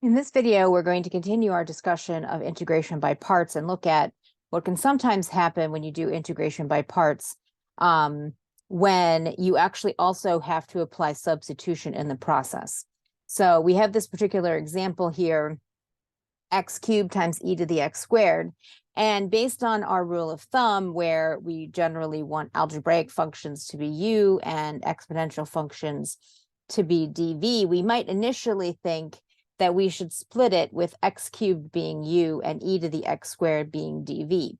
In this video, we're going to continue our discussion of integration by parts and look at what can sometimes happen when you do integration by parts, when you actually also have to apply substitution in the process. So we have this particular example here, x cubed times e to the x squared. And based on our rule of thumb, where we generally want algebraic functions to be u and exponential functions to be dv, we might initially think that we should split it with x cubed being u and e to the x squared being dv.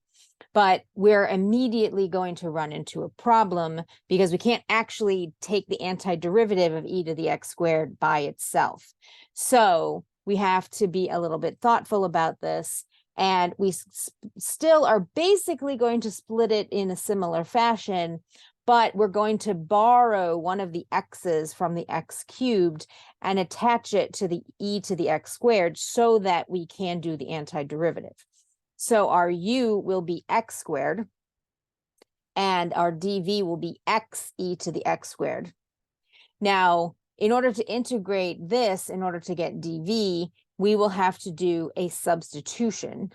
But we're immediately going to run into a problem because we can't actually take the antiderivative of e to the x squared by itself. So we have to be a little bit thoughtful about this, and we still are basically going to split it in a similar fashion, but we're going to borrow one of the x's from the x cubed and attach it to the e to the x squared so that we can do the antiderivative. So our u will be x squared, and our dv will be x e to the x squared. Now, in order to integrate this, in order to get dv, we will have to do a substitution.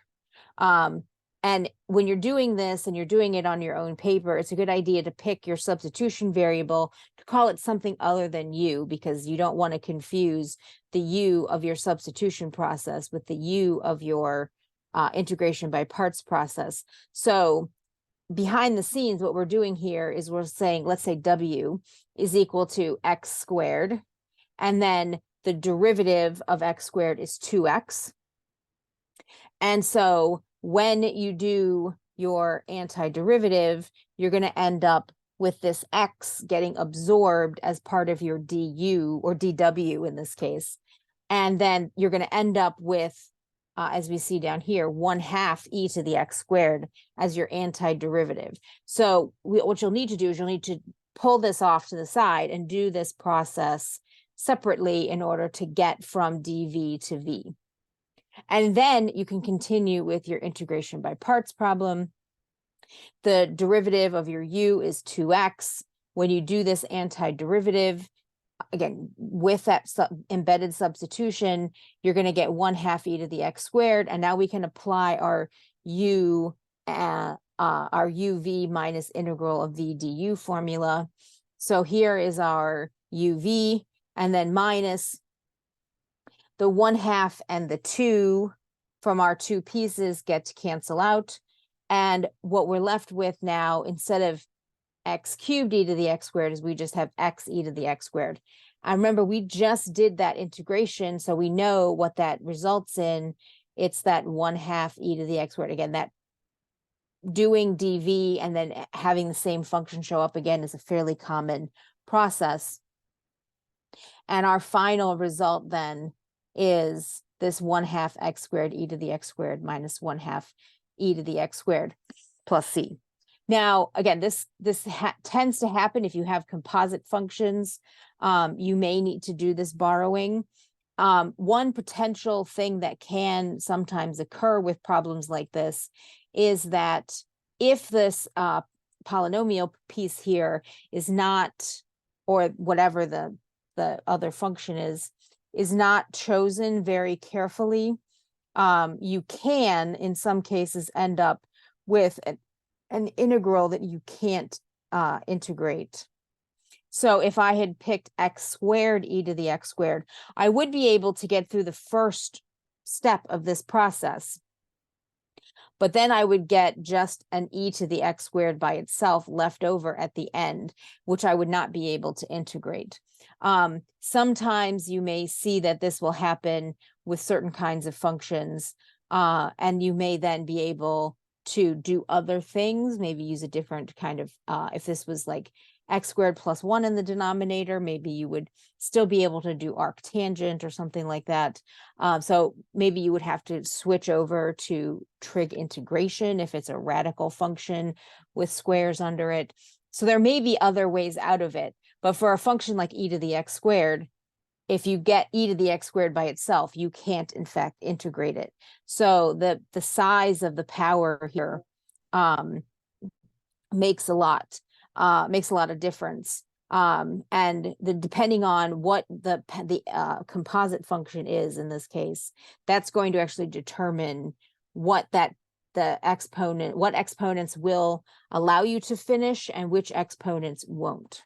And when you're doing this and you're doing it on your own paper, it's a good idea to pick your substitution variable, to call it something other than u, because you don't want to confuse the u of your substitution process with the u of your integration by parts process. So behind the scenes, what we're doing here is we're saying, let's say w is equal to x squared, and then the derivative of x squared is 2x. And so when you do your antiderivative, you're going to end up with this x getting absorbed as part of your du, or dw in this case. And then you're going to end up with, as we see down here, 1/2 e to the x squared as your antiderivative. So what you'll need to do is you'll need to pull this off to the side and do this process separately in order to get from dv to v. And then you can continue with your integration by parts problem. The derivative of your u is 2x. When you do this antiderivative, again, with that embedded substitution, you're going to get 1/2 e to the x squared. And now we can apply our our uv minus integral of v du formula. So here is our uv, and then minus the 1/2 and the 2 from our two pieces get to cancel out. And what we're left with now, instead of x cubed e to the x squared, is we just have x e to the x squared. And remember, we just did that integration, so we know what that results in. It's that 1/2 e to the x squared. Again, that doing dv and then having the same function show up again is a fairly common process. And our final result then is this 1/2 x squared e to the x squared minus 1/2 e to the x squared plus c. Now, again, this tends to happen if you have composite functions. You may need to do this borrowing. One potential thing that can sometimes occur with problems like this is that if this polynomial piece here is not, or whatever the other function is not chosen very carefully, you can, in some cases, end up with an integral that you can't integrate. So if I had picked x squared e to the x squared, I would be able to get through the first step of this process. But then I would get just an e to the x squared by itself left over at the end, which I would not be able to integrate. Sometimes you may see that this will happen with certain kinds of functions, and you may then be able to do other things, maybe use a different kind of, if this was like x squared plus 1 in the denominator, maybe you would still be able to do arctangent or something like that. So maybe you would have to switch over to trig integration if it's a radical function with squares under it. So there may be other ways out of it. But for a function like e to the x squared, if you get e to the x squared by itself, you can't, in fact, integrate it. So the size of the power here makes a lot of difference. And depending on what the composite function is in this case, that's going to actually determine what what exponents will allow you to finish and which exponents won't.